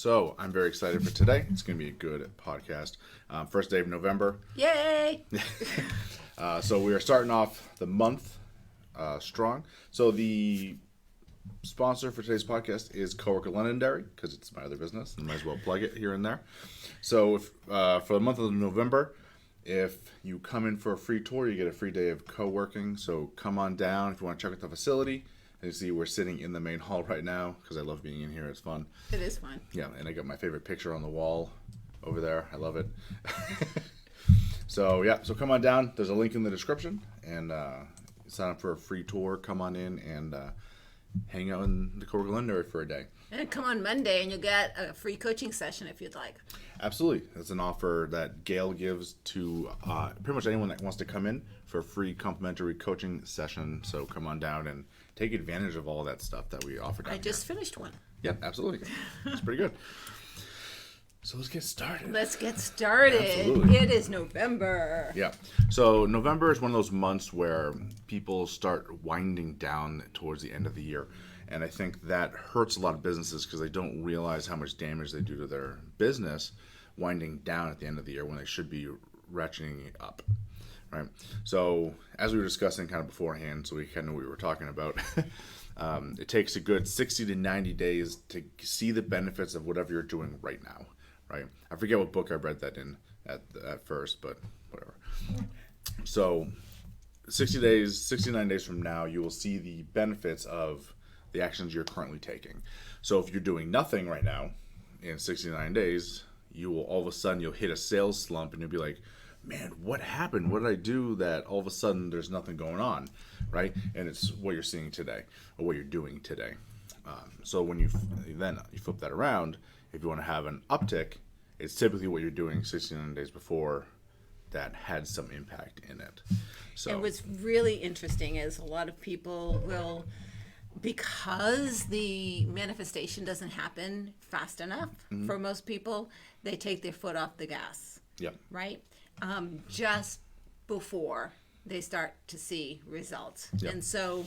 So I'm very excited for today. It's going to be a good podcast. First day of November. Yay! So we are starting off the month strong. So the sponsor for today's podcast is CoWERk of Londonderry, because it's my other business, and might as well plug it here and there. So if, for the month of November, if you come in for a free tour, you get a free day of co-working. So come on down if you want to check out the facility. And you see we're sitting in the main hall right now because I love being in here. It's fun. It is fun. Yeah, and I got my favorite picture on the wall over there. I love it. So come on down. There's a link in the description, and sign up for a free tour. Come on in and hang out in the CoWork of Londonderry for a day. And come on Monday and you'll get a free coaching session if you'd like. Absolutely. That's an offer that Gail gives to pretty much anyone that wants to come in for a free complimentary coaching session. So come on down and take advantage of all that stuff that we offer down I just finished one. Yeah, absolutely. It's pretty good. So let's get started. Let's get started. Absolutely. It is November. Yeah. So November is one of those months where people start winding down towards the end of the year. And I think that hurts a lot of businesses because they don't realize how much damage they do to their business winding down at the end of the year when they should be ratcheting it up. Right. So as we were discussing kind of beforehand, so we kind of know what we were talking about, it takes a good 60 to 90 days to see the benefits of whatever you're doing right now. Right. I forget what book I read that in at first, but whatever. So 69 days from now, you will see the benefits of the actions you're currently taking. So if you're doing nothing right now in 69 days, you will all of a sudden you'll hit a sales slump and you'll be like, man, what happened? What did I do that all of a sudden there's nothing going on, right? And it's what you're seeing today or what you're doing today. So when you flip that around, if you want to have an uptick, it's typically what you're doing 69 days before that had some impact in it. So, and what's really interesting is a lot of people will, because the manifestation doesn't happen fast enough for most people, they take their foot off the gas. Yep. Right? Just before they start to see results. Yep. And so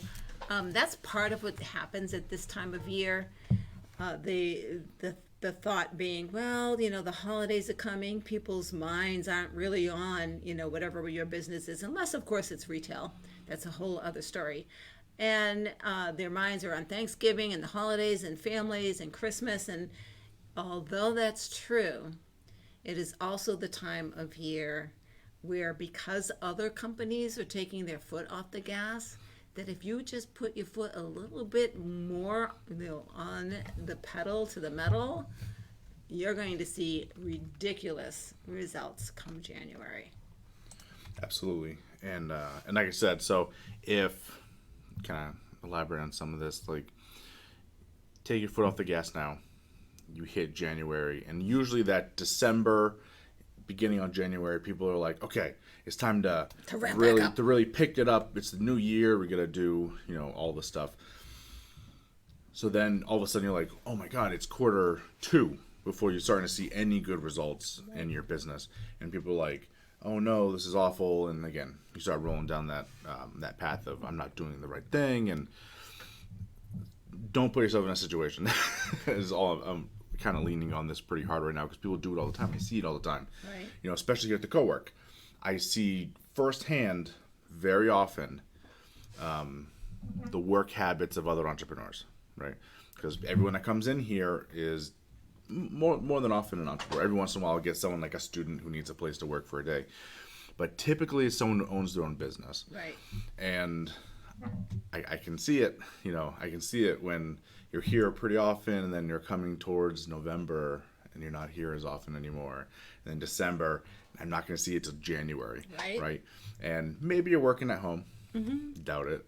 that's part of what happens at this time of year. The thought being, well, the holidays are coming. People's minds aren't really on, whatever your business is, unless, of course, it's retail. That's a whole other story. And their minds are on Thanksgiving and the holidays and families and Christmas. And although that's true, it is also the time of year where, because other companies are taking their foot off the gas, that if you just put your foot a little bit more on the pedal to the metal, you're going to see ridiculous results come January. Absolutely. And like I said, so if, kind of elaborate on some of this, like take your foot off the gas now, you hit January, and usually that December, beginning on January, people are like, okay, it's time to really pick it up. It's the new year. We're gonna do all the stuff. So then all of a sudden you're like, oh my God, it's quarter 2 before you're starting to see any good results in your business, and people are like, oh no, this is awful. And again, you start rolling down that path of I'm not doing the right thing, and don't put yourself in a situation. Is all I'm kind of leaning on this pretty hard right now because people do it all the time. I see it all the time. Right. Especially here at the CoWork. I see firsthand very often the work habits of other entrepreneurs, right? Because everyone that comes in here is more than often an entrepreneur. Every once in a while, I'll get someone like a student who needs a place to work for a day. But typically, it's someone who owns their own business. Right. And I can see it, I can see it when you're here pretty often and then you're coming towards November and you're not here as often anymore. And then December, I'm not going to see it till January. Right. And maybe you're working at home. Mm-hmm. Doubt it.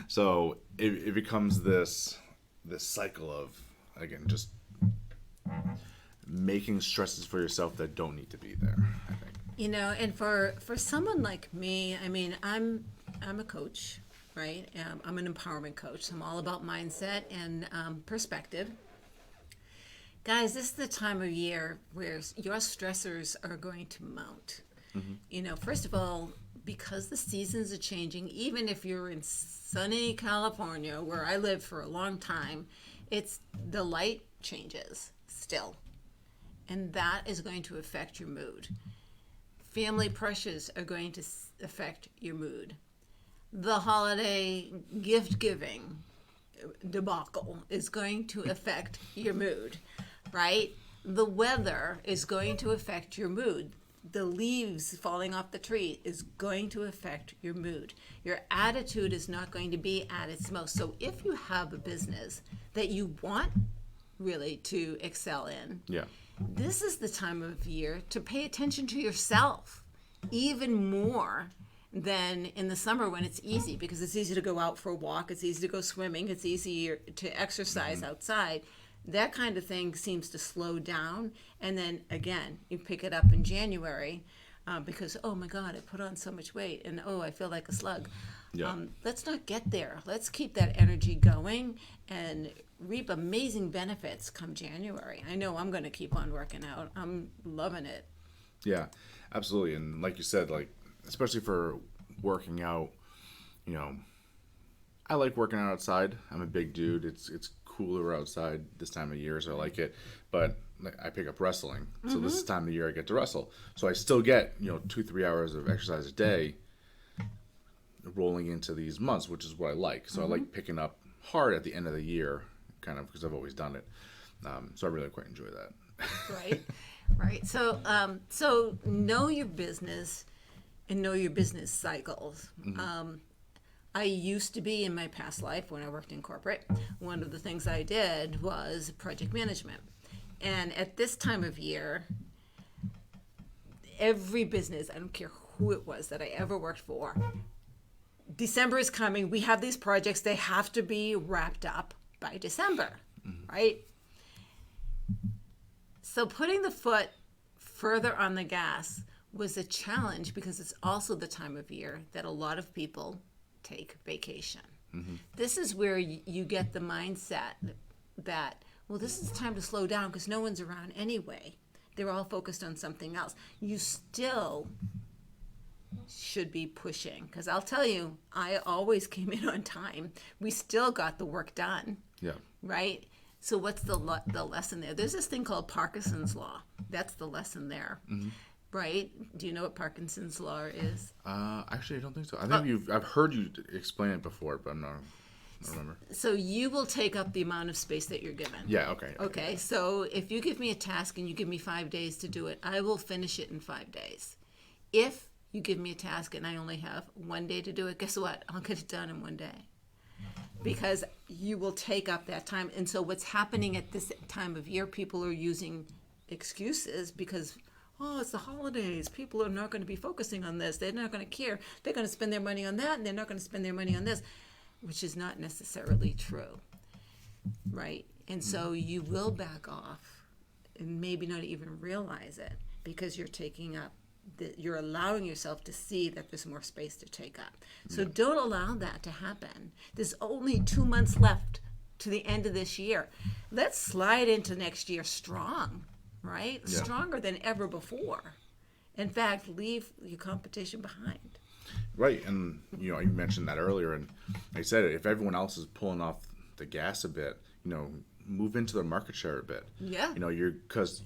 So it becomes this cycle of, again, just making stresses for yourself that don't need to be there, I think. And for someone like me, I mean, I'm a coach, right? I'm an empowerment coach. So I'm all about mindset and perspective. Guys, this is the time of year where your stressors are going to mount. Mm-hmm. First of all, because the seasons are changing, even if you're in sunny California, where I lived for a long time, it's the light changes still. And that is going to affect your mood. Family pressures are going to affect your mood. The holiday gift giving debacle is going to affect your mood, right? The weather is going to affect your mood. The leaves falling off the tree is going to affect your mood. Your attitude is not going to be at its most. So if you have a business that you want really to excel in, this is the time of year to pay attention to yourself even more than in the summer when it's easy, because it's easy to go out for a walk, it's easy to go swimming, it's easier to exercise outside. That kind of thing seems to slow down, and then again you pick it up in January because, oh my God, I put on so much weight, and oh, I feel like a slug. Let's not get there. Let's keep that energy going and reap amazing benefits come January. I know I'm going to keep on working out. I'm loving it. Yeah, absolutely. And like you said, like, especially for working out, I like working out outside. I'm a big dude. It's cooler outside this time of year, so I like it. But I pick up wrestling, so this is the time of the year I get to wrestle. So I still get 2-3 hours of exercise a day, rolling into these months, which is what I like. So I like picking up hard at the end of the year, kind of, because I've always done it. So I really quite enjoy that. Right. So know your business and know your business cycles. I used to be, in my past life when I worked in corporate, one of the things I did was project management. And at this time of year, every business, I don't care who it was that I ever worked for, December is coming, we have these projects, they have to be wrapped up by December, right? So putting the foot further on the gas was a challenge, because it's also the time of year that a lot of people take vacation. This is where you get the mindset that, well, this is the time to slow down because no one's around anyway. They're all focused on something else. You still should be pushing, because I'll tell you, I always came in on time. We still got the work done. Right? So what's the lesson there? There's this thing called Parkinsons Law. That's the lesson there. Right? Do you know what Parkinsons Law is? Actually, I don't think so. I think I've heard you explain it before, but I don't remember. So you will take up the amount of space that you're given. Yeah, okay. Okay, so if you give me a task and you give me 5 days to do it, I will finish it in 5 days. If you give me a task and I only have 1 day to do it, guess what? I'll get it done in 1 day. Because you will take up that time. And so what's happening at this time of year, people are using excuses because, oh, it's the holidays. People are not going to be focusing on this. They're not going to care. They're going to spend their money on that, and they're not going to spend their money on this, which is not necessarily true, right? And so you will back off and maybe not even realize it, because you're taking up, you're allowing yourself to see that there's more space to take up. So don't allow that to happen. There's only 2 months left to the end of this year. Let's slide into next year strong, right? Yeah. Stronger than ever before. In fact, leave your competition behind. Right, and you mentioned that earlier, and I said if everyone else is pulling off the gas a bit, move into their market share a bit. Yeah. Because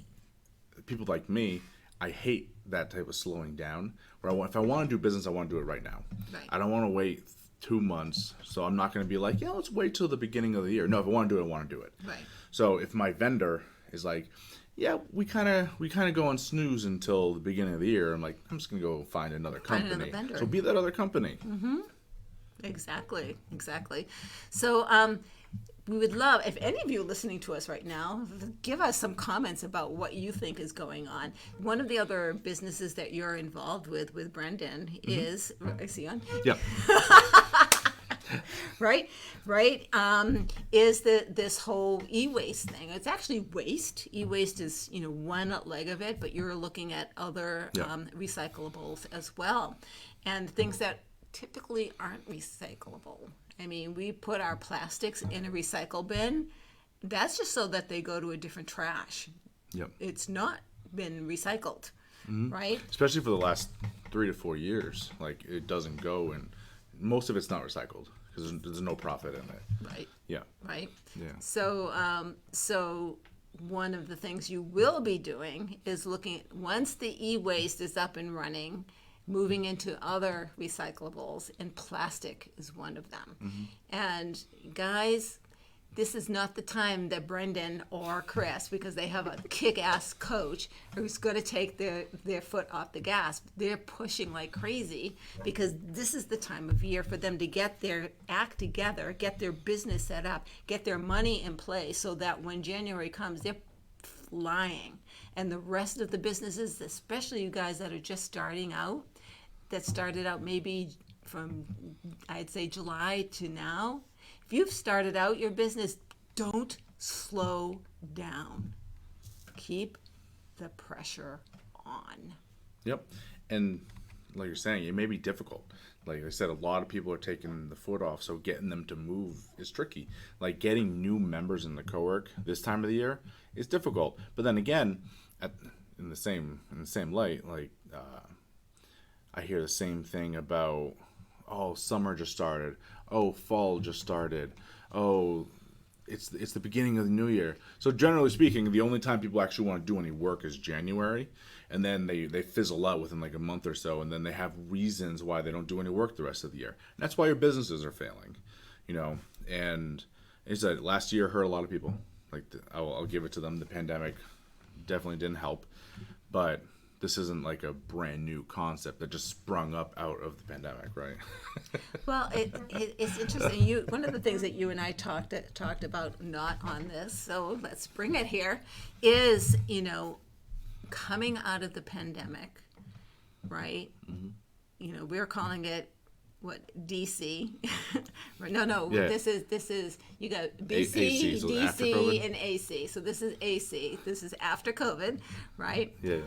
people like me, I hate that type of slowing down. If I want to do business, I want to do it right now. Right. I don't want to wait 2 months, so I'm not going to be like, let's wait till the beginning of the year. No, if I want to do it, I want to do it. Right. So if my vendor is like, we kind of go on snooze until the beginning of the year, I'm like, I'm just going to go find another company. Find another vendor. So be that other company. Exactly. So we would love, if any of you listening to us right now, give us some comments about what you think is going on. One of the other businesses that you're involved with Brendan is, is he on? Yeah. Right, is this whole e-waste thing. It's actually waste. E-waste is, one leg of it, but you're looking at other recyclables as well, and things that typically aren't recyclable. I mean, we put our plastics in a recycle bin. That's just so that they go to a different trash. Yep. It's not been recycled, right? Especially for the last 3 to 4 years. Like it doesn't go, and most of it's not recycled because there's no profit in it. Right. Yeah. Right. Yeah. So one of the things you will be doing is looking at, once the e-waste is up and running, moving into other recyclables, and plastic is one of them. And guys, this is not the time that Brendan or Chris, because they have a kick-ass coach who's going to take their foot off the gas. They're pushing like crazy because this is the time of year for them to get their act together, get their business set up, get their money in place so that when January comes, they're flying. And the rest of the businesses, especially you guys that are just starting out, that started out maybe from, I'd say, July to now, if you've started out your business, don't slow down. Keep the pressure on. Yep. And like you're saying, it may be difficult. Like I said, a lot of people are taking the foot off, so getting them to move is tricky. Like getting new members in the CoWork this time of the year is difficult. But then again, in the same light, like I hear the same thing about, oh, summer just started. Oh, fall just started. Oh, it's the beginning of the new year. So generally speaking, the only time people actually want to do any work is January, and then they fizzle out within like a month or so, and then they have reasons why they don't do any work the rest of the year. And that's why your businesses are failing, you know. And it's like last year hurt a lot of people. Like I'll give it to them. The pandemic definitely didn't help, but this isn't like a brand new concept that just sprung up out of the pandemic, right? Well, it's interesting. One of the things that you and I talked about, not on this, so let's bring it here, is, coming out of the pandemic, right? Mm-hmm. We're calling it what, DC? No. Yeah. This is you got BC, AC, so DC, and AC. So this is AC. This is after COVID, right? Yeah.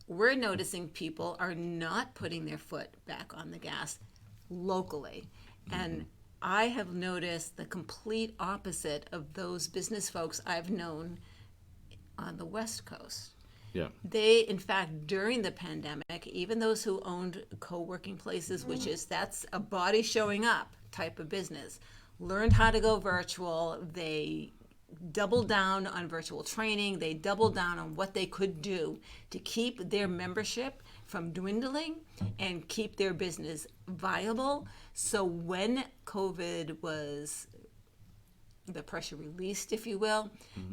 We're noticing people are not putting their foot back on the gas locally. And I have noticed the complete opposite of those business folks I've known on the West Coast. Yeah. They, in fact, during the pandemic, even those who owned co-working places, that's a body showing up type of business, learned how to go virtual. They doubled down on virtual training. They doubled down on what they could do to keep their membership from dwindling and keep their business viable. So when COVID was, the pressure released, if you will,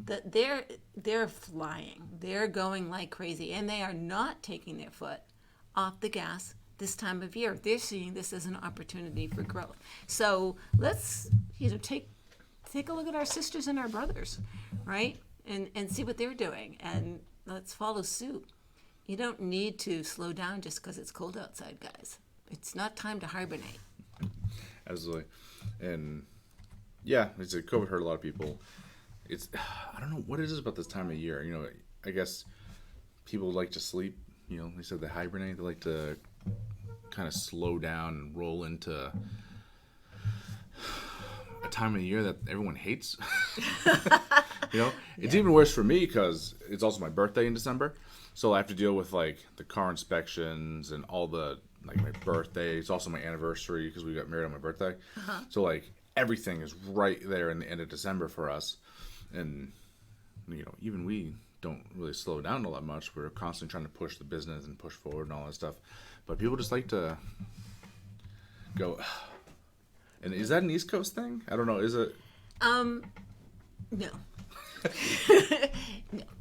that they're flying. They're going like crazy, and they are not taking their foot off the gas this time of year. They're seeing this as an opportunity for growth. So let's take a look at our sisters and our brothers, right? And see what they're doing, and let's follow suit. You don't need to slow down just because it's cold outside, guys. It's not time to hibernate. Absolutely. And yeah, it's a COVID hurt a lot of people. I don't know what it is about this time of year. I guess people like to sleep. They said they hibernate. They like to kind of slow down and roll into a time of the year that everyone hates. It's even worse for me because it's also my birthday in December. So I have to deal with like the car inspections and all the, like, my birthday. It's also my anniversary because we got married on my birthday. So like everything is right there in the end of December for us. And, even we don't really slow down all that much. We're constantly trying to push the business and push forward and all that stuff. But people just like to go. And is that an East Coast thing? I don't know. Is it? No.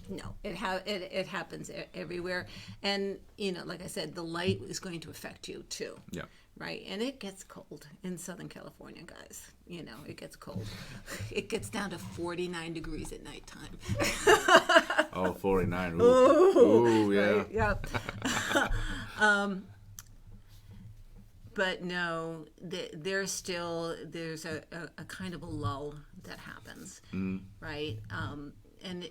No. It happens everywhere. And, like I said, the light is going to affect you too. Yeah. Right? And it gets cold in Southern California, guys. It gets cold. It gets down to 49 degrees at nighttime. Oh, 49. Ooh, yeah. Right? Yep. But no, there's a kind of a lull that happens, right? And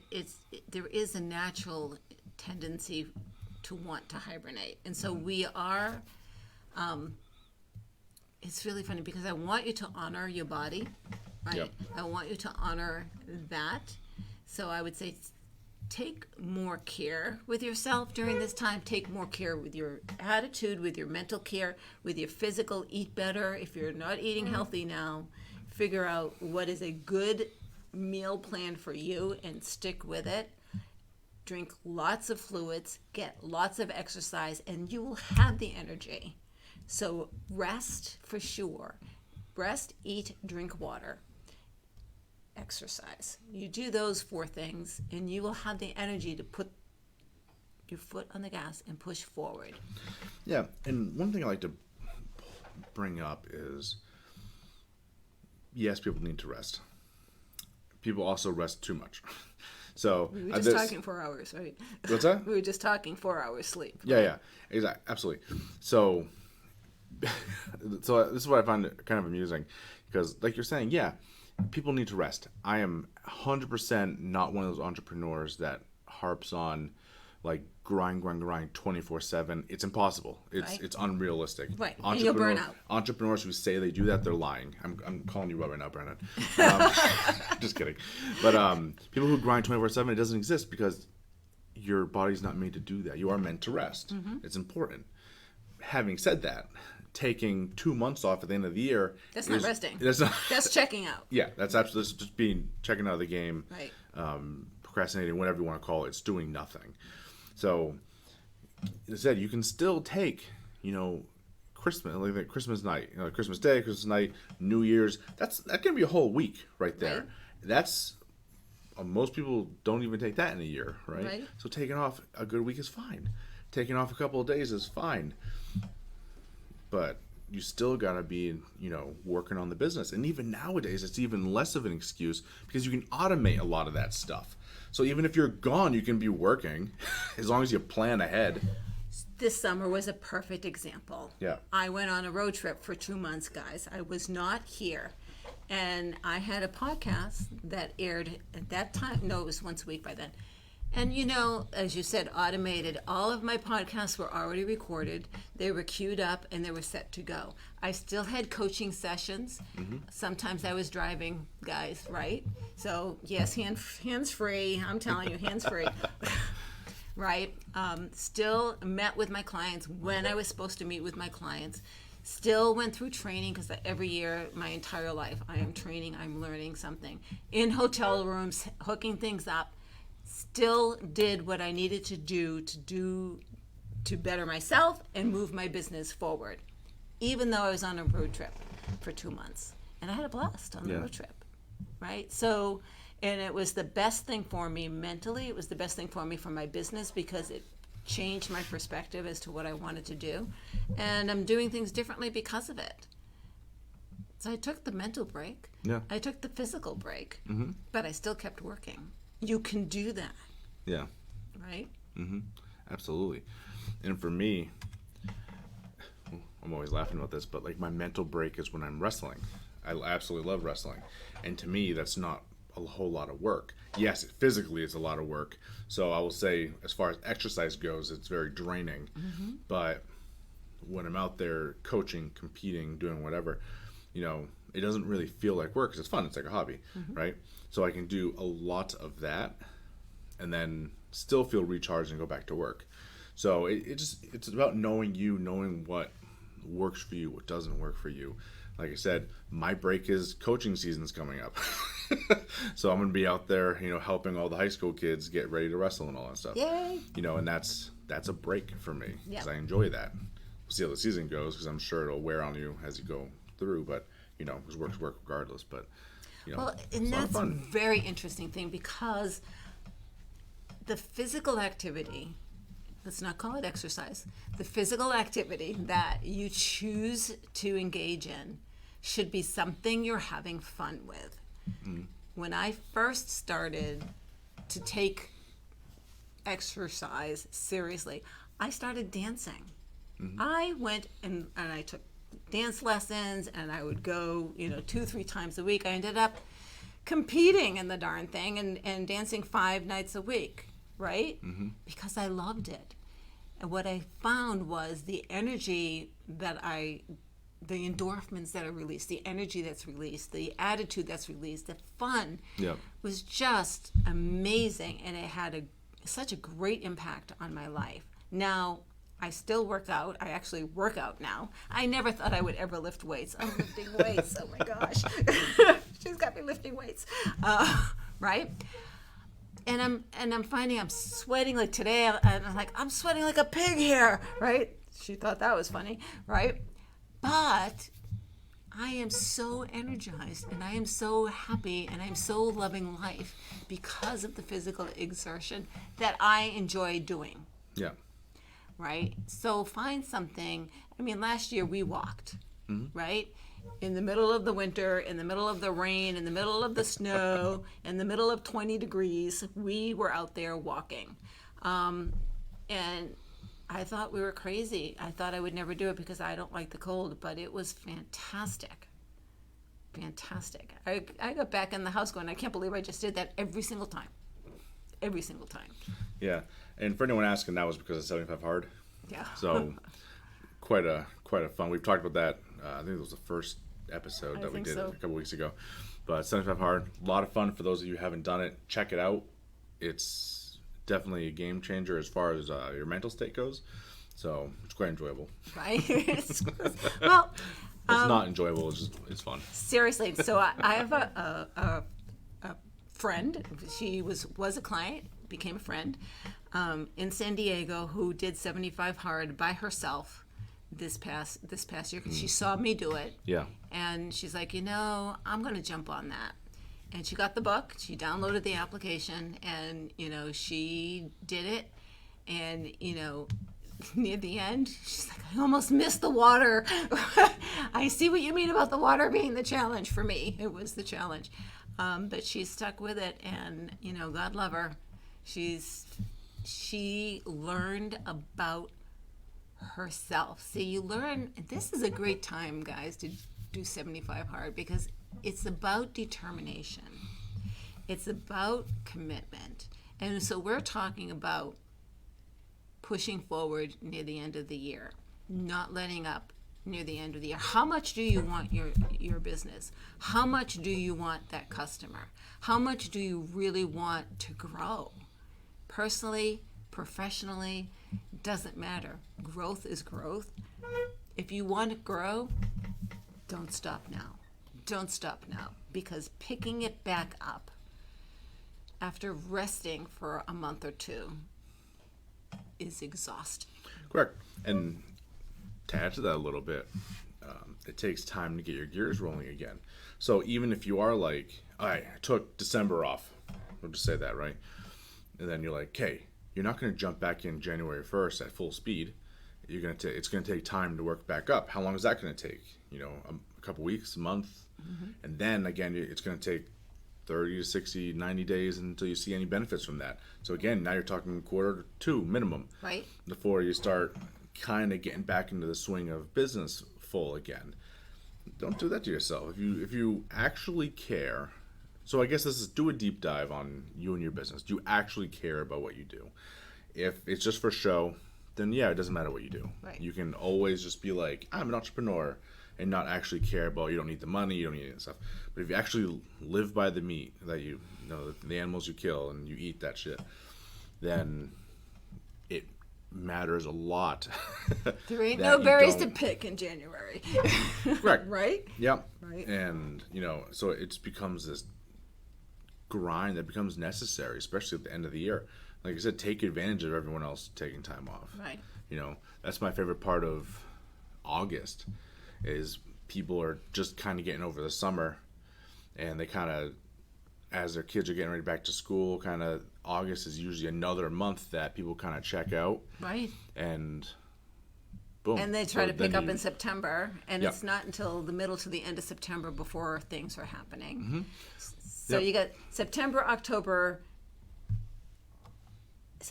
there is a natural tendency to want to hibernate, and so we are. It's really funny because I want you to honor your body, right? Yep. I want you to honor that. So I would say take more care with yourself during this time. Take more care with your attitude, with your mental care, with your physical. Eat better. If you're not eating healthy now, figure out what is a good meal plan for you and stick with it. Drink lots of fluids, get lots of exercise, and you will have the energy. So rest for sure. Rest, eat, drink water. Exercise. You do those 4 things and you will have the energy to put your foot on the gas and push forward. Yeah, and one thing I like to bring up is, yes, people need to rest. People also rest too much. So we were just talking 4 hours, right? What's that? We were just talking 4 hours sleep. Yeah, exactly, absolutely. So this is what I find kind of amusing, because like you're saying, yeah, people need to rest. I am 100% not one of those entrepreneurs that harps on like grind 24/7. It's impossible. It's unrealistic. Right. And you'll burn out. Entrepreneurs who say they do that, they're lying. I'm calling you out right now, Brandon. Just kidding. But people who grind 24/7, it doesn't exist, because your body's not made to do that. You are meant to rest. Mm-hmm. It's important. Having said that, taking 2 months off at the end of the year, that's not resting. That's checking out. Yeah, that's absolutely just checking out of the game. Right. Procrastinating, whatever you want to call it. It's doing nothing. So, as I said, you can still take, Christmas, like Christmas night, Christmas Day, Christmas night, New Year's. That can be a whole week right there. Right. That's most people don't even take that in a year, right? Right. So taking off a good week is fine. Taking off a couple of days is fine. But you still gotta be, working on the business. And even nowadays, it's even less of an excuse, because you can automate a lot of that stuff. So even if you're gone, you can be working as long as you plan ahead. This summer was a perfect example. Yeah. I went on a road trip for 2 months, guys. I was not here. And I had a podcast that aired at that time. No, it was once a week by then. And as you said, automated. All of my podcasts were already recorded. They were queued up and they were set to go. I still had coaching sessions. Mm-hmm. Sometimes I was driving, guys, right? So yes, hands free. I'm telling you, hands free. Right? Still met with my clients when I was supposed to meet with my clients. Still went through training, because every year, my entire life, I am training, I'm learning something. In hotel rooms, hooking things up. Still did what I needed to do to better myself and move my business forward, even though I was on a road trip for 2 months. And I had a blast on the road trip, right? So, and it was the best thing for me mentally. It was the best thing for me for my business, because it changed my perspective as to what I wanted to do. And I'm doing things differently because of it. So I took the mental break. Yeah. I took the physical break, mm-hmm. but I still kept working. You can do that. Yeah. Right? Mm-hmm. Absolutely. And for me, I'm always laughing about this, but like my mental break is when I'm wrestling. I absolutely love wrestling. And to me, that's not a whole lot of work. Yes, physically it's a lot of work. So I will say, as far as exercise goes, it's very draining. Mm-hmm. But when I'm out there coaching, competing, doing whatever, it doesn't really feel like work, because it's fun. It's like a hobby, mm-hmm. right? So I can do a lot of that and then still feel recharged and go back to work. So it's about knowing what works for you, what doesn't work for you. Like I said, my break is coaching season's coming up. So I'm going to be out there, helping all the high school kids get ready to wrestle and all that stuff. Yay! And that's a break for me, because Yep. I enjoy that. We'll see how the season goes, because I'm sure it'll wear on you as you go through, but because work's work regardless. But well, and that's a very interesting thing, because the physical activity, let's not call it exercise, the physical activity that you choose to engage in should be something you're having fun with. Mm-hmm. When I first started to take exercise seriously, I started dancing. Mm-hmm. I went and I took dance lessons, and I would go 2-3 times a week. I ended up competing in the darn thing and dancing 5 nights a week, right? Mm-hmm. Because I loved it. And what I found was the energy that I the endorphins that are released, the energy that's released, the attitude that's released, the fun Yep. was just amazing, and it had such a great impact on my life. Now, I still work out. I actually work out now. I never thought I would ever lift weights. I'm lifting weights. Oh my gosh. She's got me lifting weights. Right? And I'm finding I'm sweating like today. And I'm like, I'm sweating like a pig here. Right? She thought that was funny. Right? But I am so energized and I am so happy and I'm so loving life because of the physical exertion that I enjoy doing. Yeah. Right? So find something. I mean, last year we walked, right? In the middle of the winter, in the middle of the rain, in the middle of the snow, in the middle of 20 degrees, we were out there walking. And I thought we were crazy. I thought I would never do it because I don't like the cold, but it was fantastic. Fantastic. I got back in the house going, I can't believe I just did that every single time. Every single time. Yeah. And for anyone asking, that was because of 75 Hard. Yeah. So quite a fun. We've talked about that. I think it was the first episode that we did a couple weeks ago. But 75 Hard, a lot of fun for those of you who haven't done it. Check it out. It's definitely a game changer as far as your mental state goes. So it's quite enjoyable. Right? Well, it's not enjoyable. It's fun. Seriously. So I have a friend. She was a client, became a friend in San Diego who did 75 Hard by herself this past year because she saw me do it. Yeah. And she's like, I'm going to jump on that. And she got the book. She downloaded the application, and she did it. And near the end, she's like, I almost missed the water. I see what you mean about the water being the challenge. For me, it was the challenge. But she stuck with it, and God love her. She learned about herself. See, you learn. This is a great time, guys, to do 75 Hard because it's about determination. It's about commitment, and so we're talking about pushing forward near the end of the year, not letting up near the end of the year. How much do you want your business? How much do you want that customer? How much do you really want to grow? Personally, professionally, doesn't matter. Growth is growth. If you want to grow, don't stop now. Don't stop now, because picking it back up after resting for a month or two is exhausting. Correct. And to add to that a little bit, it takes time to get your gears rolling again. So even if you are like, all right, I took December off, we'll just say that, right? And then you're like, okay, you're not going to jump back in January 1st at full speed. It's going to take time to work back up. How long is that going to take? A couple weeks, a month, and then again, it's going to take 30 to 60, 90 days until you see any benefits from that. So again, now you're talking quarter to two minimum, right? Before you start kind of getting back into the swing of business full again. Don't do that to yourself. If you actually care. So I guess this is, do a deep dive on you and your business. Do you actually care about what you do? If it's just for show, then yeah, it doesn't matter what you do. Right. You can always just be like, I'm an entrepreneur, and not actually care about, you don't need the money, you don't need any of that stuff. But if you actually live by the meat that the animals you kill and you eat that shit, then it matters a lot. There ain't no berries to pick in January. Correct. Right? Yep. Right. And, so it becomes this grind that becomes necessary, especially at the end of the year. Like I said, take advantage of everyone else taking time off. Right. That's my favorite part of August, is people are just kind of getting over the summer, and they kind of, as their kids are getting ready back to school, kind of August is usually another month that people kind of check out. Right. And boom. And they try to pick up in September, and Yep. it's not until the middle to the end of September before things are happening. Mm-hmm. So Yep. you got September to October. Is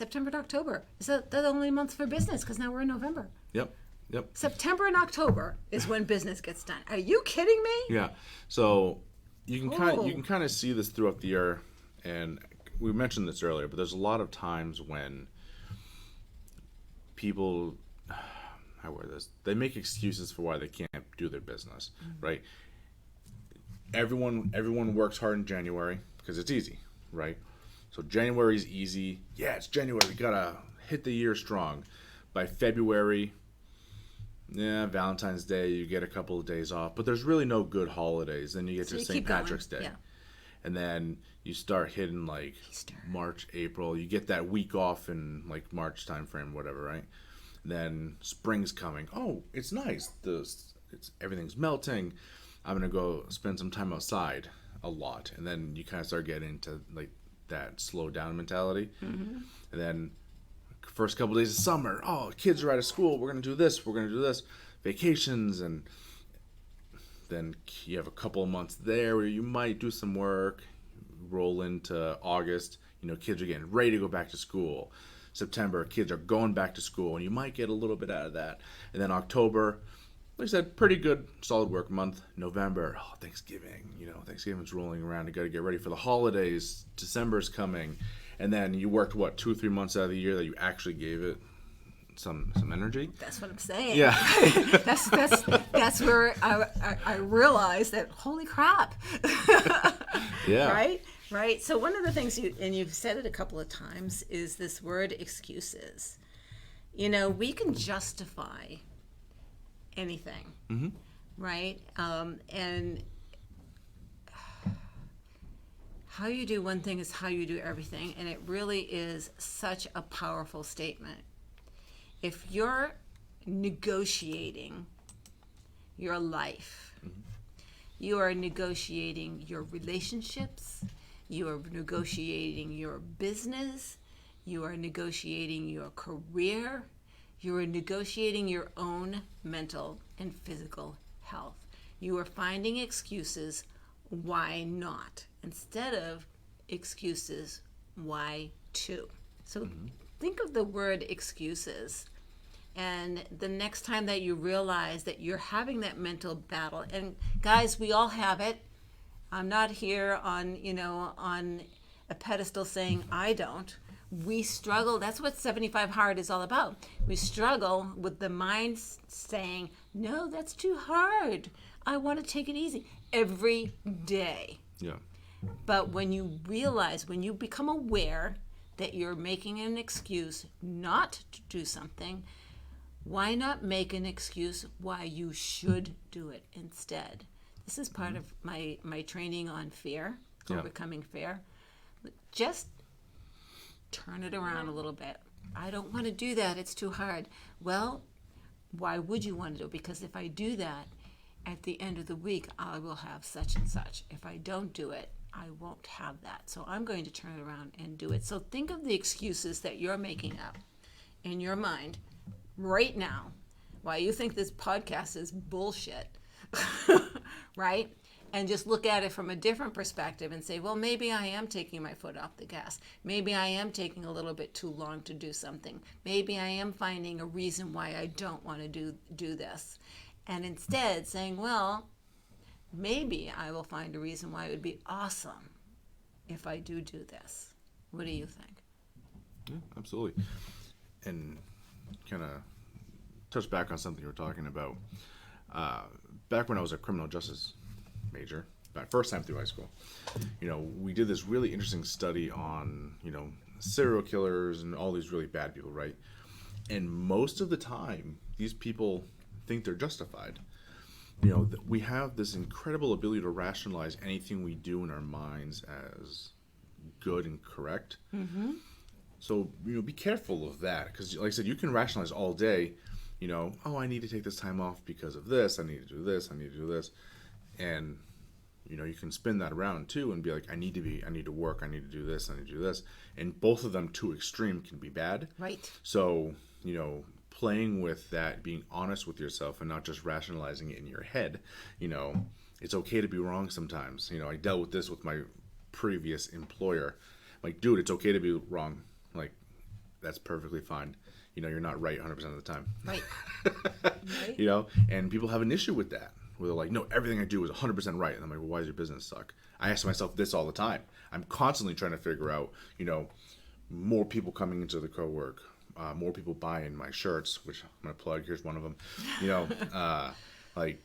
that the only month for business? Because now we're in November. Yep. September and October is when business gets done. Are you kidding me? Yeah. So you can Cool. you can kind of see this throughout the year, and we mentioned this earlier, but there's a lot of times when people, how how word this? They make excuses for why they can't do their business, right? Everyone works hard in January because it's easy, right? So January is easy. Yeah, it's January. We gotta hit the year strong. By February, yeah, Valentine's Day, you get a couple of days off, but there's really no good holidays. Then you get to you St. keep going. Patrick's Day. Yeah. And then you start hitting like Easter. March, April. You get that week off in like March time frame, whatever, right? Then spring's coming. Oh, it's nice. Everything's melting. I'm gonna go spend some time outside a lot, and then you kind of start getting into like that slow down mentality. And then first couple days of summer, oh, kids are out of school. We're gonna do this. We're gonna do this. Vacations, and then you have a couple of months there where you might do some work. Roll into August. Kids are getting ready to go back to school. September, kids are going back to school, and you might get a little bit out of that. And then October, like I said, pretty good, solid work month. November, oh, Thanksgiving. Thanksgiving's rolling around. You got to get ready for the holidays. December's coming. And then you worked, 2 or 3 months out of the year that you actually gave it some energy. That's what I'm saying. Yeah. that's where I realized that, holy crap. Yeah. Right. So one of the things you've said it a couple of times, is this word excuses. We can justify anything, right? And how you do one thing is how you do everything, and it really is such a powerful statement. If you're negotiating your life, you are negotiating your relationships, you are negotiating your business, you are negotiating your career, you are negotiating your own mental and physical health. You are finding excuses why not, instead of excuses why to. So think of the word excuses, and the next time that you realize that you're having that mental battle, and guys, we all have it. I'm not here on a pedestal saying I don't. We struggle. That's what 75 Hard is all about. We struggle with the mind saying, no, that's too hard. I want to take it easy every day. Yeah. But when you realize, when you become aware that you're making an excuse not to do something, why not make an excuse why you should do it instead? This is part of my training on fear, overcoming fear. Just turn it around a little bit. I don't want to do that. It's too hard. Well, why would you want to do it? Because if I do that, at the end of the week, I will have such and such. If I don't do it, I won't have that. So I'm going to turn it around and do it. So think of the excuses that you're making up in your mind right now, why you think this podcast is bullshit, right? And just look at it from a different perspective and say, well, maybe I am taking my foot off the gas. Maybe I am taking a little bit too long to do something. Maybe I am finding a reason why I don't want to do this. And instead saying, well, maybe I will find a reason why it would be awesome if I do this. What do you think? Yeah, absolutely. And kind of touch back on something you were talking about. Back when I was a criminal justice major, my first time through high school, we did this really interesting study on, serial killers and all these really bad people, right? And most of the time, these people think they're justified. We have this incredible ability to rationalize anything we do in our minds as good and correct. Mm-hmm. So, be careful of that, because like I said, you can rationalize all day, oh, I need to take this time off because of this, I need to do this, I need to do this. And, you can spin that around too and be like, I need to work, I need to do this, I need to do this. And both of them too extreme can be bad. Right. So, playing with that, being honest with yourself and not just rationalizing it in your head, it's okay to be wrong sometimes. I dealt with this with my previous employer. Like, dude, it's okay to be wrong. Like, that's perfectly fine. You're not right 100% of the time. Right. Right. And people have an issue with that, where they're like, no, everything I do is 100% right. And I'm like, well, why does your business suck? I ask myself this all the time. I'm constantly trying to figure out, more people coming into the CoWork, more people buying my shirts, which I'm gonna plug. Here's one of them. You know, like,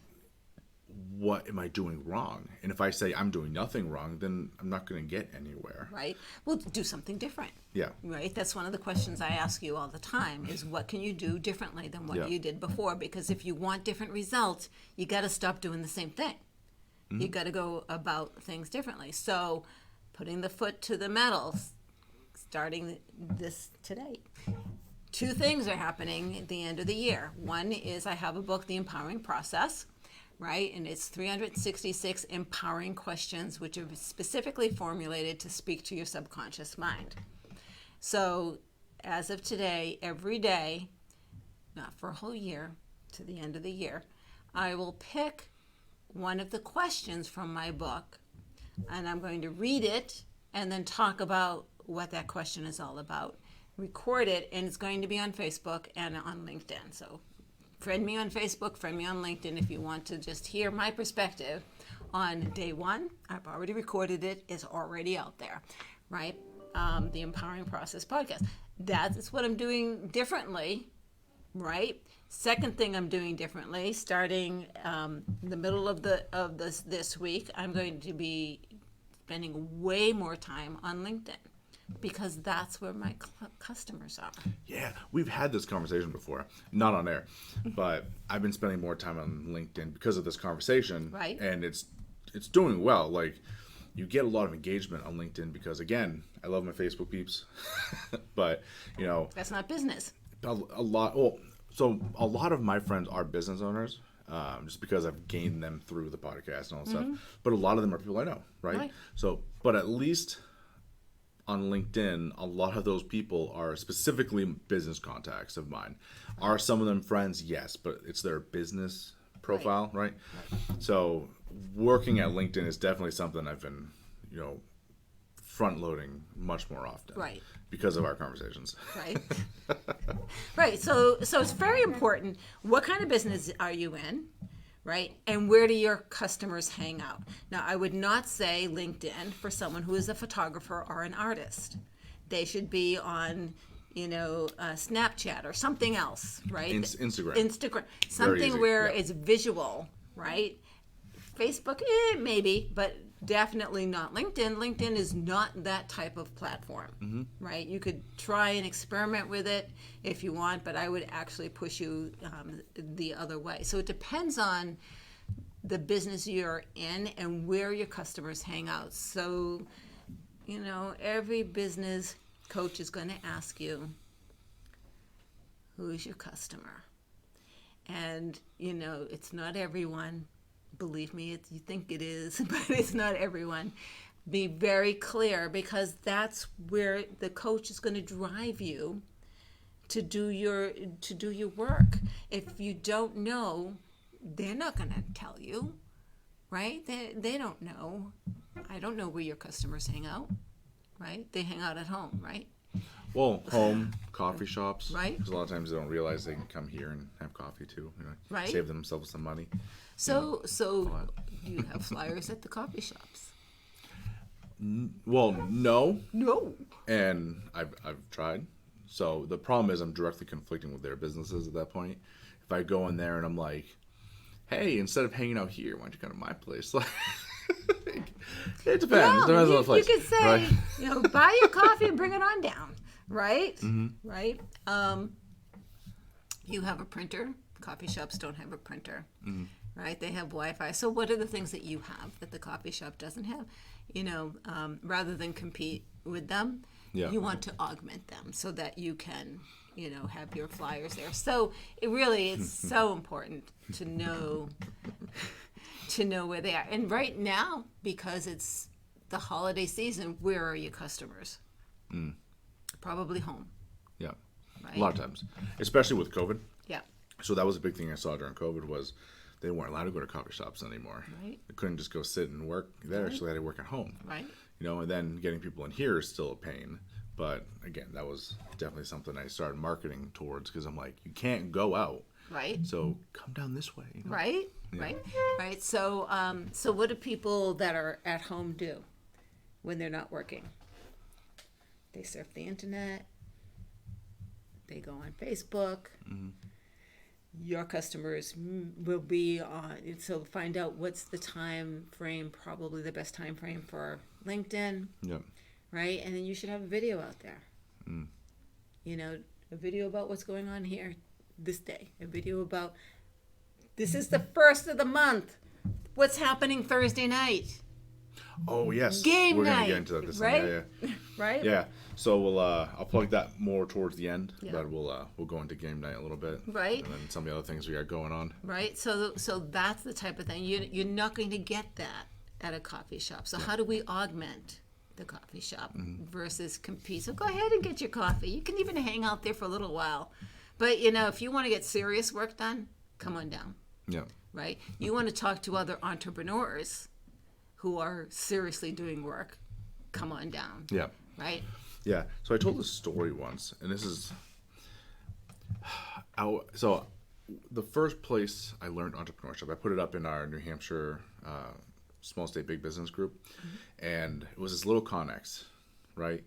what am I doing wrong? And if I say I'm doing nothing wrong, then I'm not going to get anywhere. Right. Well, do something different. Yeah. Right. That's one of the questions I ask you all the time is what can you do differently than what you did before? Because if you want different results, you got to stop doing the same thing. You got to go about things differently. So putting the foot to the metal, starting this today. Two things are happening at the end of the year. One is I have a book, The Empowering Process, right? And it's 366 empowering questions, which are specifically formulated to speak to your subconscious mind. So as of today, every day, not for a whole year, to the end of the year, I will pick one of the questions from my book, and I'm going to read it and then talk about what that question is all about. Record it, and it's going to be on Facebook and on LinkedIn. So friend me on Facebook, friend me on LinkedIn if you want to just hear my perspective on day one. I've already recorded it. It's already out there, right? The Empowering Process podcast. That's what I'm doing differently, right? Second thing I'm doing differently, starting the middle of this week, I'm going to be spending way more time on LinkedIn, because that's where my customers are. Yeah, we've had this conversation before, not on air, but I've been spending more time on LinkedIn because of this conversation, right? And it's doing well. Like, you get a lot of engagement on LinkedIn because, again, I love my Facebook peeps, but you know, that's not business. A lot. Well, so a lot of my friends are business owners, just because I've gained them through the podcast and all that stuff. But a lot of them are people I know, right? So, but at least on LinkedIn, a lot of those people are specifically business contacts of mine. Are some of them friends? Yes, but it's their business profile, right? So working at LinkedIn is definitely something I've been, front loading much more often, right? Because of our conversations, right? Right. So it's very important. What kind of business are you in? Right? And where do your customers hang out? Now, I would not say LinkedIn for someone who is a photographer or an artist. They should be on, Snapchat or something else, right? Instagram. Something where it's visual, right? Facebook, maybe, but definitely not LinkedIn. LinkedIn is not that type of platform, right? You could try and experiment with it if you want, but I would actually push you the other way. So it depends on the business you're in and where your customers hang out. So, every business coach is going to ask you, who's your customer? And, it's not everyone. Believe me, you think it is, but it's not everyone. Be very clear, because that's where the coach is going to drive you to do your work. If you don't know, they're not going to tell you, right? They don't know. I don't know where your customers hang out, right? They hang out at home, right? Well, home, coffee shops, right? Because a lot of times they don't realize they can come here and have coffee too, right? Save themselves some money. So do you have flyers at the coffee shops? Well, no. And I've tried. So the problem is I'm directly conflicting with their businesses at that point. If I go in there and I'm like, hey, instead of hanging out here, why don't you come to my place? Like, it depends. Well, It depends on the place. You could say, right? Buy your coffee and bring it on down, right? Right? You have a printer. Coffee shops don't have a printer, right? They have Wi-Fi. So what are the things that you have that the coffee shop doesn't have? Rather than compete with them, you want to augment them so that you can, have your flyers there. So it's so important to know where they are. And right now, because it's the holiday season, where are your customers? Probably home. Yeah. Right? A lot of times, especially with COVID. Yeah. So that was a big thing I saw during COVID was they weren't allowed to go to coffee shops anymore. Right. They couldn't just go sit and work there, so they had to work at home. Right. And then getting people in here is still a pain. But again, that was definitely something I started marketing towards, because I'm like, you can't go out. Right. So come down this way. Right. Yeah. Right. So what do people that are at home do when they're not working? They surf the internet. They go on Facebook. Your customers will be on. So find out what's the time frame, probably the best time frame for LinkedIn. Yep. Right? And then you should have a video out there. You know, a video about what's going on here this day. A video about, this is the first of the month. What's happening Thursday night? Oh, yes. Game We're night. going to get into that. Right? Yeah. Right? Yeah. So I'll plug that more towards the end, Yeah. but we'll go into game night a little bit. Right. And then some of the other things we got going on. Right? So that's the type of thing. You're not going to get that at a coffee shop. So how do we augment the coffee shop versus compete? So go ahead and get your coffee. You can even hang out there for a little while. But, you know, if you want to get serious work done, come on down. Yeah. Right? You want to talk to other entrepreneurs who are seriously doing work, come on down. Yeah. Right? Yeah. So I told this story once, and this is so the first place I learned entrepreneurship, I put it up in our New Hampshire small state big business group, and it was this little Connex, right?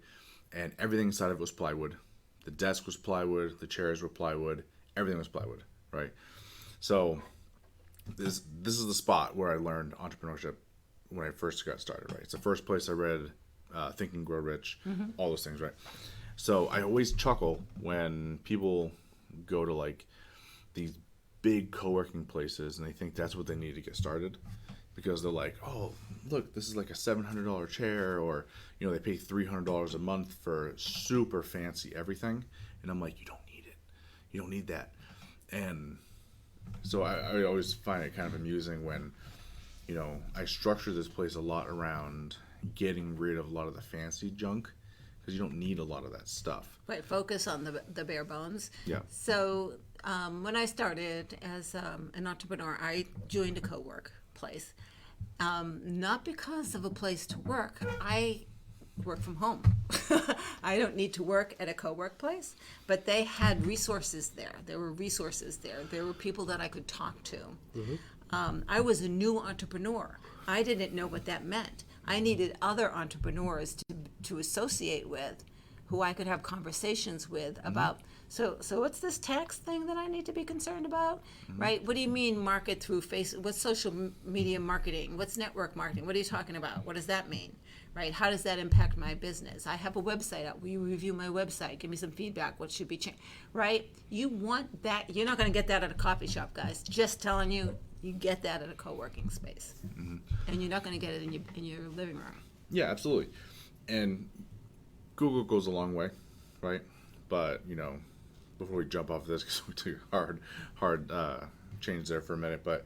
And everything inside of it was plywood. The desk was plywood, the chairs were plywood, everything was plywood, right? So this is the spot where I learned entrepreneurship when I first got started, right? It's the first place I read Think and Grow Rich, all those things, right? So I always chuckle when people go to like these big co-working places and they think that's what they need to get started, because they're like, oh, look, this is like a $700 chair, or, you know, they pay $300 a month for super fancy everything. And I'm like, you don't need it. You don't need that. And so I always find it kind of amusing when, you know, I structure this place a lot around getting rid of a lot of the fancy junk, because you don't need a lot of that stuff. Right, focus on the bare bones. Yeah. So when I started as an entrepreneur, I joined a CoWork place. Not because of a place to work. I work from home. I don't need to work at a co-work place, but they had resources there. There were resources there. There were people that I could talk to. I was a new entrepreneur. I didn't know what that meant. I needed other entrepreneurs to associate with, who I could have conversations with about, so what's this tax thing that I need to be concerned about, right? What do you mean market through Facebook? What's social media marketing? What's network marketing? What are you talking about? What does that mean, right? How does that impact my business? I have a website out. Will you review my website? Give me some feedback. What should be changed, right? You want that. You're not going to get that at a coffee shop, guys. Just telling you, you get that at a co-working space. And you're not going to get it in your living room. Yeah, absolutely. And Google goes a long way, right? But, you know, before we jump off this, because we took a hard change there for a minute, but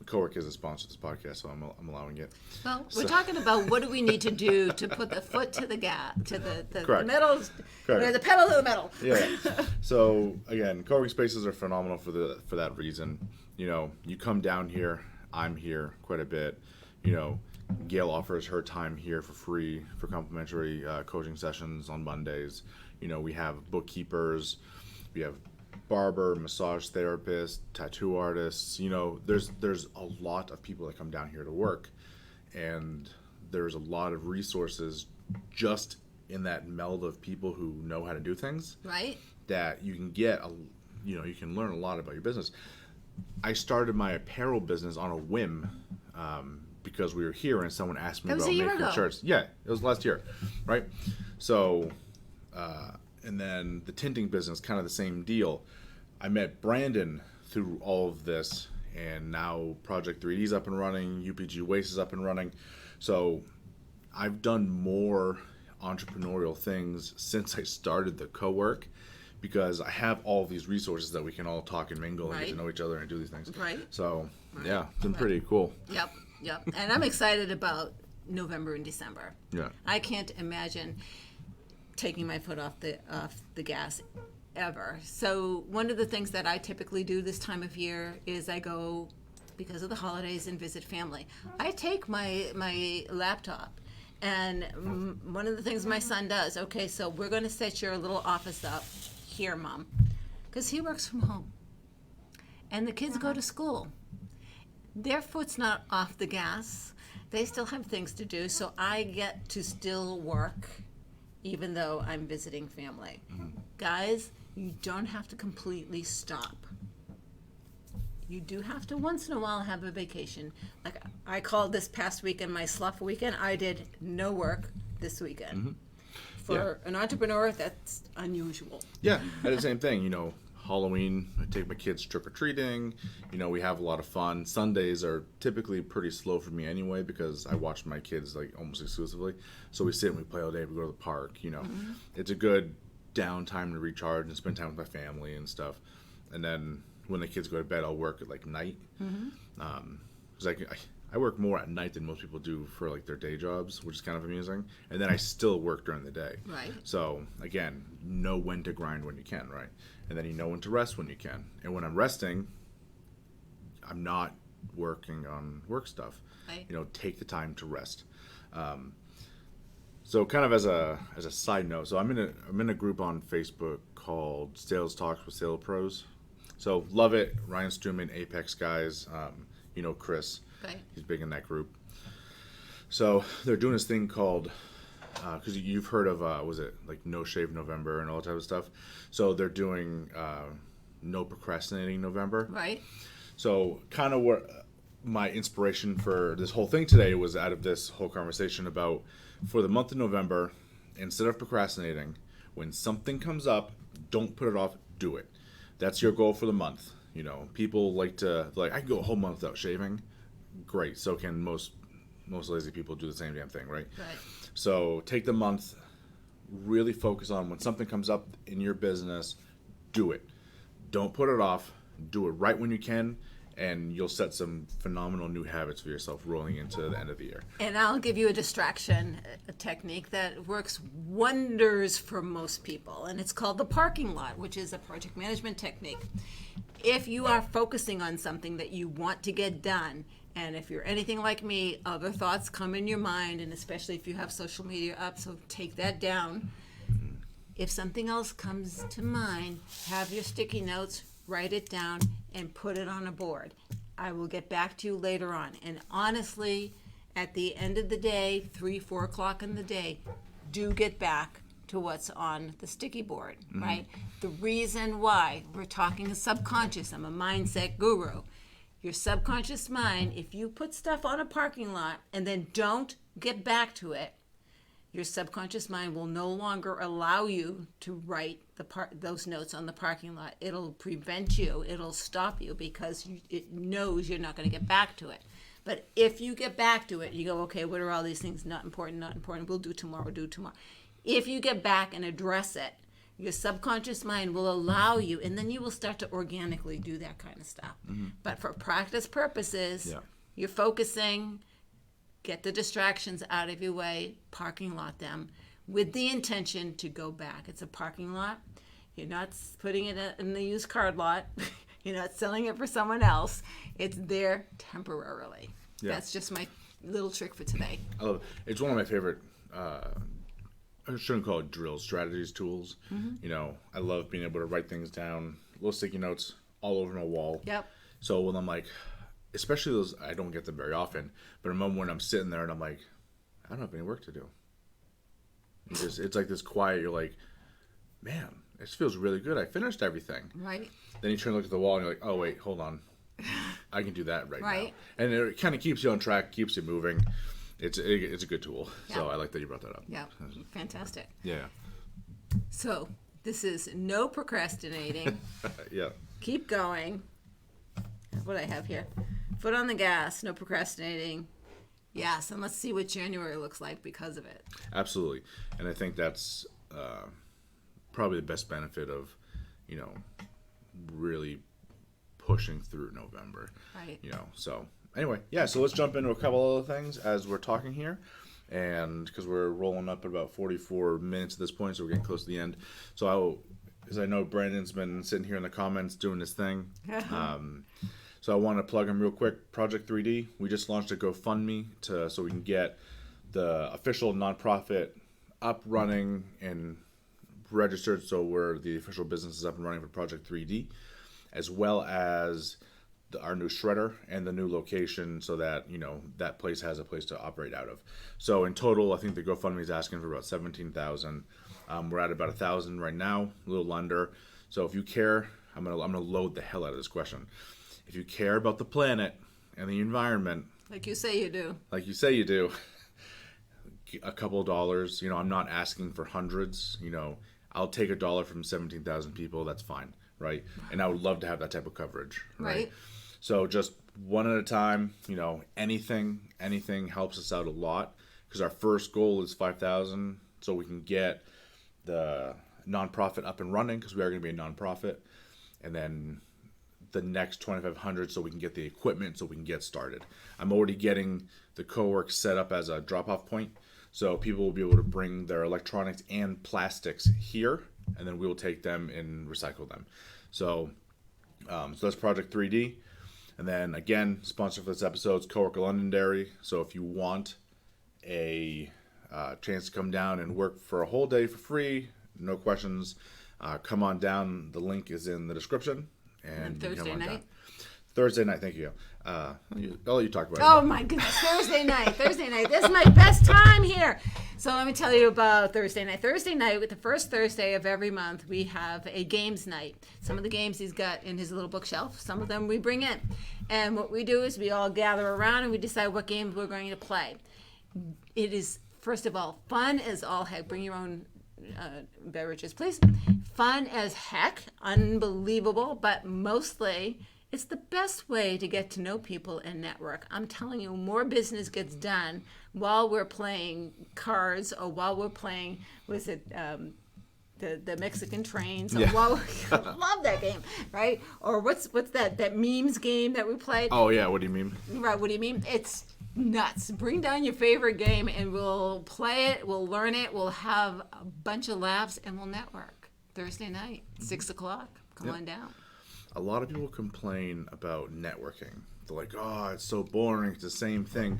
CoWork is a sponsor of this podcast, so I'm allowing it. Well, we're talking about what do we need to do to put the foot to the gas, to the Correct. metal, the pedal to the metal. Yeah. So again, co-working spaces are phenomenal for that reason. You know, you come down here, I'm here quite a bit. You know, Gail offers her time here for free for complimentary coaching sessions on Mondays. You know, we have bookkeepers, we have barber, massage therapist, tattoo artists. You know, there's a lot of people that come down here to work, and there's a lot of resources just in that meld of people who know how to do things. Right. That you can you can learn a lot about your business. I started my apparel business on a whim because we were here and someone asked me about making shirts. Yeah, it was last year, right? So, and then the tinting business, kind of the same deal. I met Brandon through all of this, and now Project 3D is up and running, UPG Waste is up and running. So I've done more entrepreneurial things since I started the CoWork, because I have all these resources that we can all talk and mingle and get to know each other and do these things. Right. So, yeah, it's been pretty cool. Yep. And I'm excited about November and December. Yeah. I can't imagine taking my foot off the gas ever. So one of the things that I typically do this time of year is I go, because of the holidays, and visit family. I take my laptop. And one of the things my son does, okay, so we're going to set your little office up here, Mom, because he works from home. And the kids go to school. Their foot's not off the gas. They still have things to do, so I get to still work even though I'm visiting family. Guys, you don't have to completely stop. You do have to once in a while have a vacation. Like I called this past weekend my slough weekend. I did no work this weekend. For an entrepreneur, that's unusual. Yeah, I did the same thing. Halloween, I take my kids trick-or-treating. We have a lot of fun. Sundays are typically pretty slow for me anyway because I watch my kids like almost exclusively. So we sit and we play all day. We go to the park. It's a good downtime to recharge and spend time with my family and stuff. And then when the kids go to bed, I'll work at like night. Because I work more at night than most people do for like their day jobs, which is kind of amusing. And then I still work during the day. Right. So again, know when to grind when you can, right? And then you know when to rest when you can. And when I'm resting, I'm not working on work stuff. Right. Take the time to rest. So kind of as a side note, so I'm in a group on Facebook called Sales Talks with Sales Pros. So love it. Ryan Struman, Apex guys, Chris. Right. He's big in that group. So they're doing this thing called, because you've heard of, was it like No Shave November and all that type of stuff? So they're doing No Procrastinating November. Right. So kind of what my inspiration for this whole thing today was out of this whole conversation about for the month of November, instead of procrastinating, when something comes up, don't put it off, do it. That's your goal for the month. People like I can go a whole month without shaving. Great. So can most lazy people do the same damn thing, right? Right. So take the month, really focus on when something comes up in your business, do it. Don't put it off. Do it right when you can, and you'll set some phenomenal new habits for yourself rolling into the end of the year. And I'll give you a distraction a technique that works wonders for most people, and it's called the parking lot, which is a project management technique. If you are focusing on something that you want to get done, and if you're anything like me, other thoughts come in your mind, and especially if you have social media up, so take that down. If something else comes to mind, have your sticky notes, write it down, and put it on a board. I will get back to you later on. And honestly, at the end of the day, 3-4 o'clock in the day, do get back to what's on the sticky board, right? The reason why we're talking subconscious, I'm a mindset guru. Your subconscious mind, if you put stuff on a parking lot and then don't get back to it, your subconscious mind will no longer allow you to write those notes on the parking lot. It'll prevent you. It'll stop you because it knows you're not going to get back to it. But if you get back to it, you go, okay, what are all these things? Not important, not important. We'll do tomorrow, do tomorrow. If you get back and address it, your subconscious mind will allow you, and then you will start to organically do that kind of stuff. But for practice purposes, you're focusing. Get the distractions out of your way, parking lot them, with the intention to go back. It's a parking lot. You're not putting it in the used car lot. You're not selling it for someone else. It's there temporarily. Yeah. That's just my little trick for today. I love it. It's one of my favorite, I shouldn't call it drills, strategies, tools. I love being able to write things down, little sticky notes all over my wall. Yep. So when I'm like, especially those, I don't get them very often, but a moment when I'm sitting there and I'm like, I don't have any work to do. It's like this quiet, you're like, man, this feels really good. I finished everything. Right. Then you turn and look at the wall and you're like, oh, wait, hold on. I can do that right Right. now. And it kind of keeps you on track, keeps you moving. It's a good tool. Yeah. So I like that you brought that up. Yeah. Fantastic. Yeah. So this is no procrastinating. Yeah. Keep going. What do I have here? Foot on the gas, no procrastinating. Yes, and let's see what January looks like because of it. Absolutely. And I think that's probably the best benefit of, really pushing through November. Right. So anyway, yeah, so let's jump into a couple other things as we're talking here. And because we're rolling up at about 44 minutes at this point, so we're getting close to the end. So because I know Brandon's been sitting here in the comments doing his thing. So I want to plug him real quick. Project 3D. We just launched a GoFundMe so we can get the official nonprofit up, running, and registered. So the official business is up and running for Project 3D, as well as our new shredder and the new location, so that that place has a place to operate out of. So in total, I think the GoFundMe is asking for about 17,000. We're at about 1,000 right now, a little under. So if you care, I'm gonna load the hell out of this question. If you care about the planet and the environment, like you say you do, a couple of dollars. I'm not asking for hundreds. I'll take $1 from 17,000 people. That's fine, right? And I would love to have that type of coverage, right? So just one at a time. Anything helps us out a lot, because our first goal is 5,000, so we can get the nonprofit up and running, because we are going to be a nonprofit, and then the next 2,500 so we can get the equipment so we can get started. I'm already getting the CoWork set up as a drop-off point, so people will be able to bring their electronics and plastics here, and then we will take them and recycle them. So that's Project 3D. And then again, sponsor for this episode is CoWERC of Londonderry. So if you want a chance to come down and work for a whole day for free, no questions, come on down. The link is in the description. And Thursday night? Down. Thursday night, thank you. I'll let you talk about it. Oh my goodness, Thursday night. This is my best time here. So let me tell you about Thursday night. Thursday night, with the first Thursday of every month, we have a games night. Some of the games he's got in his little bookshelf, some of them we bring in. And what we do is we all gather around and we decide what games we're going to play. It is, first of all, fun as all heck. Bring your own beverages, please. Fun as heck, unbelievable, but mostly it's the best way to get to know people and network. I'm telling you, more business gets done while we're playing cards, or while we're playing, the Mexican trains. Yeah. While I love that game, right? Or what's that memes game that we played? Oh yeah, what do you mean? Right, what do you mean? It's nuts. Bring down your favorite game and we'll play it, we'll learn it, we'll have a bunch of laughs, and we'll network. Thursday night, 6 o'clock. Come on down. A lot of people complain about networking. They're like, oh, it's so boring. It's the same thing.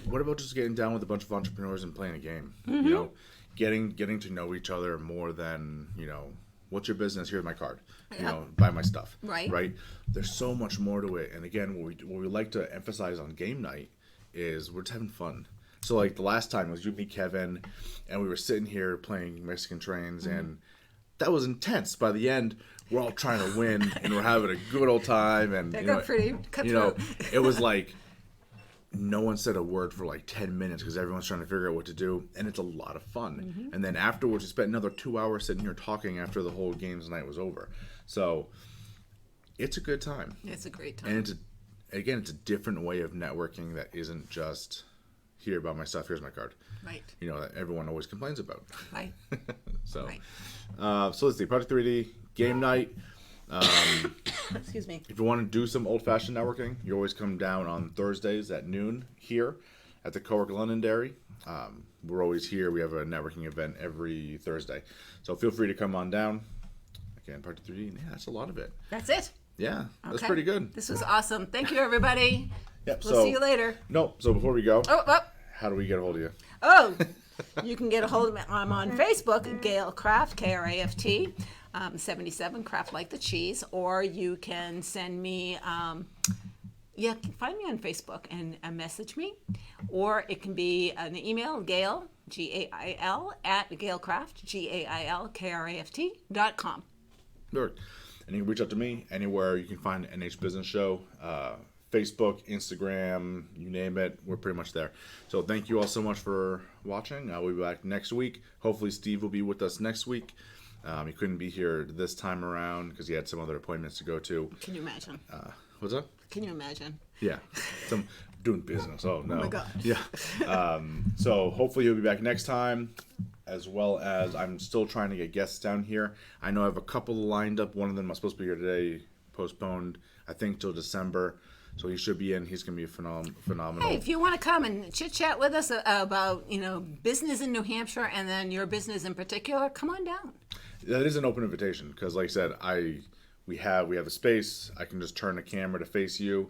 What about just getting down with a bunch of entrepreneurs and playing a game? Mm-hmm. Getting to know each other more than, what's your business? Here's my card. Buy my stuff. Right? There's so much more to it. And again, what we like to emphasize on game night is we're just having fun. So like the last time it was you, me, Kevin, and we were sitting here playing Mexican trains, and that was intense. By the end, we're all trying to win, and we're having a good old time. And That got pretty cutthroat. It was like no one said a word for like 10 minutes because everyone's trying to figure out what to do, and it's a lot of fun. And then afterwards, we spent another 2 hours sitting here talking after the whole games night was over. So it's a good time. It's a great time. And it's a different way of networking that isn't just here about my stuff, here's my card. Right. That everyone always complains about. Right. So, Right. So let's see, Project 3D, game night. Excuse me. If you want to do some old-fashioned networking, you always come down on Thursdays at noon here at the CoWork of Londonderry. We're always here. We have a networking event every Thursday. So feel free to come on down. Again, Project 3D, yeah, that's a lot of it. That's it. Yeah, that's Okay. pretty good. This was awesome. Thank you, everybody. Yep, We'll see you later. No, so before we go, Oh. how do we get a hold of you? Oh, you can get a hold of me. I'm on Facebook, Gail Craft, Kraft, 77, Craft like the cheese. Or you can send me, find me on Facebook and message me. Or it can be an email, Gail, Gail, at GailCraft, GailKraft.com. Perfect. And you can reach out to me anywhere you can find NH Business Show. Facebook, Instagram, you name it, we're pretty much there. So thank you all so much for watching. We'll be back next week. Hopefully Steve will be with us next week. He couldn't be here this time around because he had some other appointments to go to. Can you imagine? What's that? Can you imagine? Yeah, some doing business. Oh no. Oh my God. Yeah. So hopefully he'll be back next time, as well as I'm still trying to get guests down here. I know I have a couple lined up. One of them was supposed to be here today, postponed, I think, till December. So he should be in. He's going to be phenomenal. Hey, if you want to come and chit-chat with us about, business in New Hampshire and then your business in particular, come on down. That is an open invitation because, like I said, we have a space. I can just turn the camera to face you.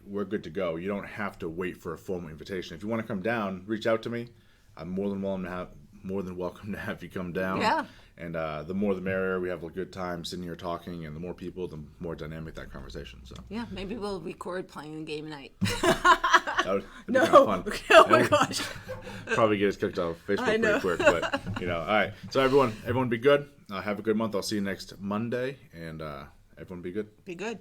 We're good to go. You don't have to wait for a formal invitation. If you want to come down, reach out to me. I'm more than welcome to have you come down. Yeah. And the more the merrier. We have a good time sitting here talking, and the more people, the more dynamic that conversation. So yeah, maybe we'll record playing the game night. that'd be No. kind of fun. Oh my gosh. Probably get us kicked off of Facebook know. pretty quick, but all right. So everyone be good. Have a good month. I'll see you next Monday, and everyone be good. Be good.